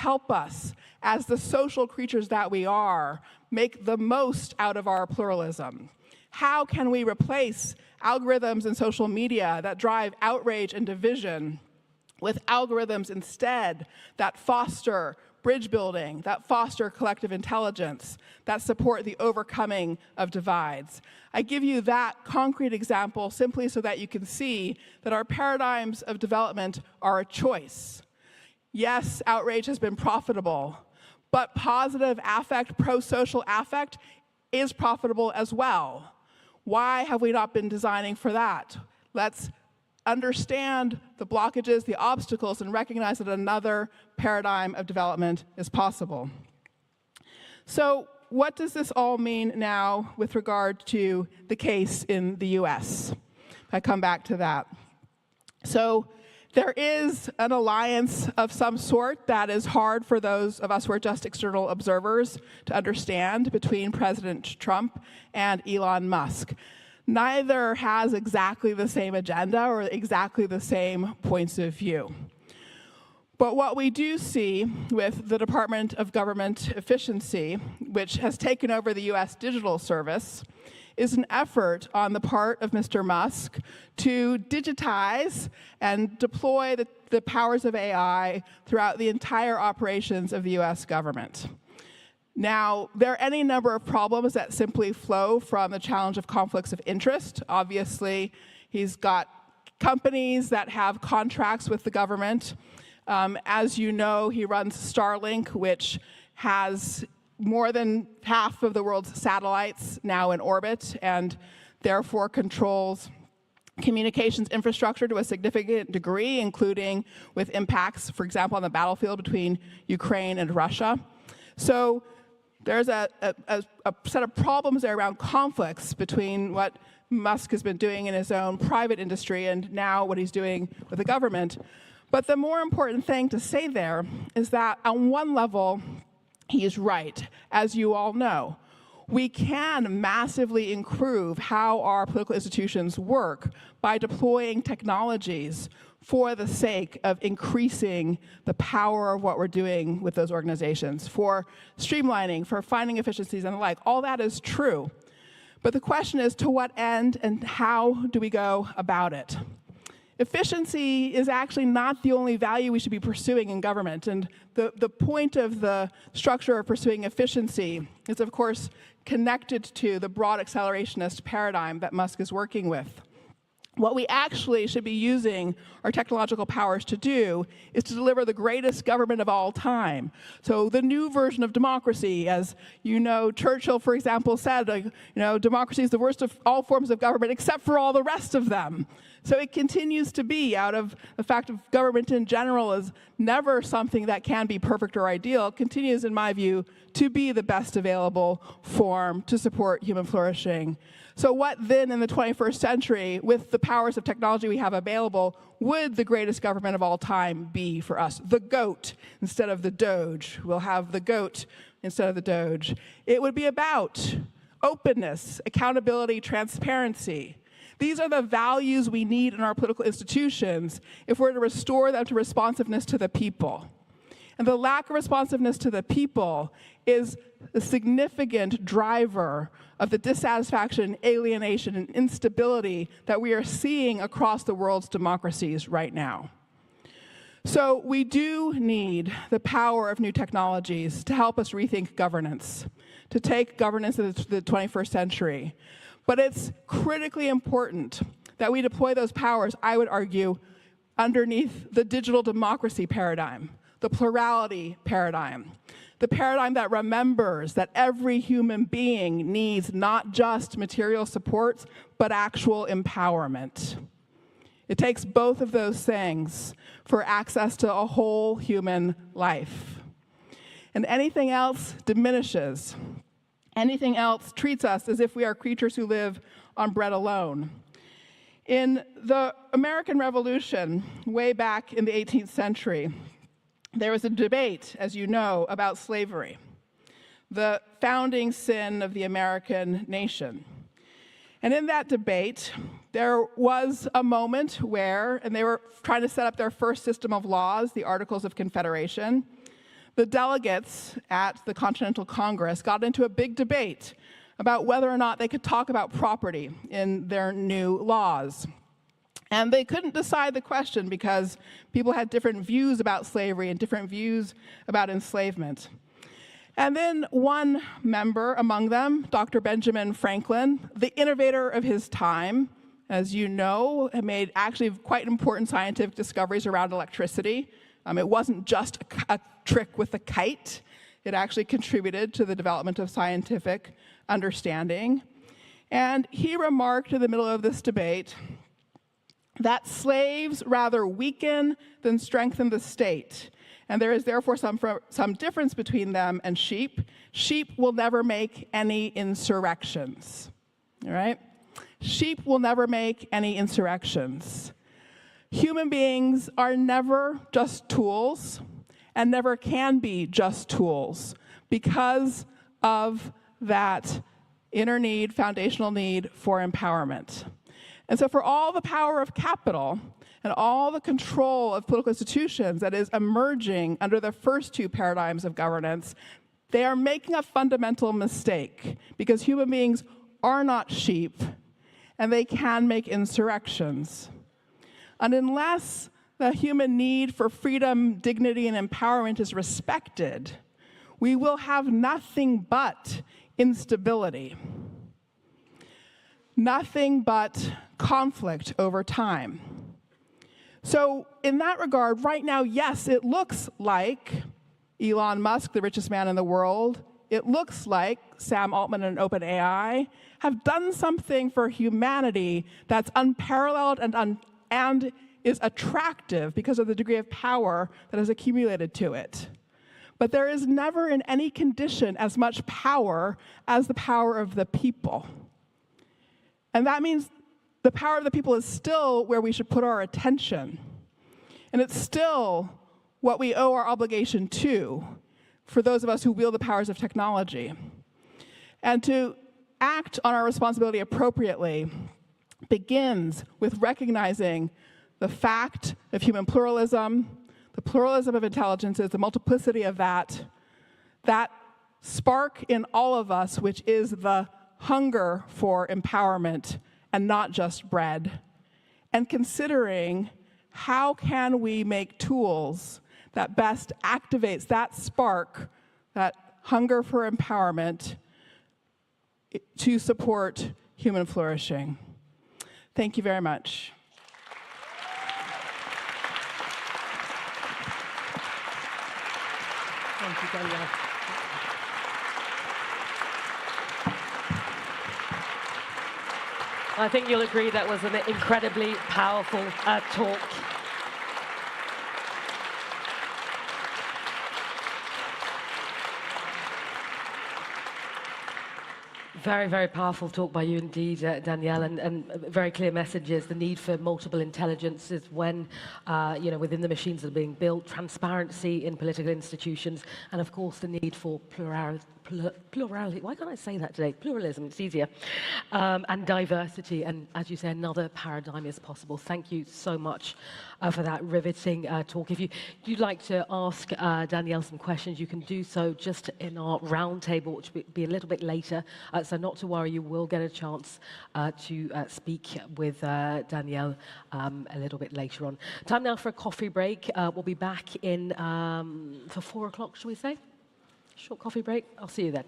help us, as the social creatures that we are, make the most out of our pluralism? How can we replace algorithms in social media that drive outrage and division with algorithms instead that foster bridge building, that foster collective intelligence, that support the overcoming of divides? I give you that concrete example simply so that you can see that our paradigms of development are a choice. Yes, outrage has been profitable, but positive affect, pro-social affect, is profitable as well. Why have we not been designing for that? Let's understand the blockages, the obstacles, and recognize that another paradigm of development is possible. So what does this all mean now with regard to the case in the US? I come back to that. So there is an alliance of some sort that is hard for those of us who are just external observers to understand between President Trump and Elon Musk. Neither has exactly the same agenda or exactly the same points of view. But what we do see with the Department of Government Efficiency, which has taken over the US Digital Service, is an effort on the part of Mr. Musk to digitize and deploy the powers of AI throughout the entire operations of the US government. Now, there are any number of problems that simply flow from the challenge of conflicts of interest. Obviously, he's got companies that have contracts with the government. As you know, he runs Starlink, which has more than half of the world's satellites now in orbit, and therefore controls communications infrastructure to a significant degree, including with impacts, for example, on the battlefield between Ukraine and Russia. So there's a set of problems there around conflicts between what Musk has been doing in his own private industry and now what he's doing with the government. But the more important thing to say there is that on one level, he is right, as you all know. We can massively improve how our political institutions work by deploying technologies for the sake of increasing the power of what we're doing with those organizations, for streamlining, for finding efficiencies and the like. All that is true. But the question is, to what end and how do we go about it? Efficiency is actually not the only value we should be pursuing in government. And the point of the structure of pursuing efficiency is, of course, connected to the broad accelerationist paradigm that Musk is working with. What we actually should be using our technological powers to do is to deliver the greatest government of all time. So the new version of democracy, as you know, Churchill, for example, said, democracy is the worst of all forms of government except for all the rest of them. So it continues to be, out of the fact of government in general is never something that can be perfect or ideal, continues, in my view, to be the best available form to support human flourishing. So what then in the 21st century, with the powers of technology we have available, would the greatest government of all time be for us? The goat instead of the doge. We'll have the goat instead of the doge. It would be about openness, accountability, transparency. These are the values we need in our political institutions if we're to restore them to responsiveness to the people. And the lack of responsiveness to the people is a significant driver of the dissatisfaction, alienation, and instability that we are seeing across the world's democracies right now. So we do need the power of new technologies to help us rethink governance, to take governance into the 21st century. But it's critically important that we deploy those powers, I would argue, underneath the digital democracy paradigm, the plurality paradigm, the paradigm that remembers that every human being needs not just material supports, but actual empowerment. It takes both of those things for access to a whole human life. And anything else diminishes. Anything else treats us as if we are creatures who live on bread alone. In the American Revolution, way back in the 18th century, there was a debate, as you know, about slavery, the founding sin of the American nation. And in that debate, there was a moment where, and they were trying to set up their first system of laws, the Articles of Confederation, the delegates at the Continental Congress got into a big debate about whether or not they could talk about property in their new laws. And they couldn't decide the question because people had different views about slavery and different views about enslavement. And then one member among them, Dr. Benjamin Franklin, the innovator of his time, as you know, made actually quite important scientific discoveries around electricity. It wasn't just a trick with a kite. It actually contributed to the development of scientific understanding. And he remarked in the middle of this debate that slaves rather weaken than strengthen the state. And there is therefore some difference between them and sheep. Sheep will never make any insurrections, all right? Sheep will never make any insurrections. Human beings are never just tools and never can be just tools because of that inner need, foundational need for empowerment. And so for all the power of capital and all the control of political institutions that is emerging under the first two paradigms of governance, they are making a fundamental mistake because human beings are not sheep and they can make insurrections. And unless the human need for freedom, dignity, and empowerment is respected, we will have nothing but instability, nothing but conflict over time. So in that regard, right now, yes, it looks like Elon Musk, the richest man in the world, it looks like Sam Altman and OpenAI have done something for humanity that's unparalleled and is attractive because of the degree of power that has accumulated to it. But there is never in any condition as much power as the power of the people. And that means the power of the people is still where we should put our attention. And it's still what we owe our obligation to for those of us who wield the powers of technology. And to act on our responsibility appropriately begins with recognizing the fact of human pluralism, the pluralism of intelligences, the multiplicity of that spark in all of us, which is the hunger for empowerment and not just bread, and considering how can we make tools that best activates that spark, that hunger for empowerment to support human flourishing. Thank you very much. Thank you, Danielle. I think you'll agree that was an incredibly powerful talk. Very, very powerful talk by you indeed, Danielle, and very clear messages. The need for multiple intelligences when, within the machines that are being built, transparency in political institutions, and of course the need for plurality. Why can't I say that today? Pluralism, it's easier. And diversity, and as you say, another paradigm is possible. Thank you so much for that riveting talk. If you'd like to ask Danielle some questions, you can do so just in our roundtable, which will be a little bit later. So not to worry, you will get a chance to speak with Danielle a little bit later on. Time now for a coffee break. We'll be back in for 4 o'clock, shall we say? Short coffee break. I'll see you then.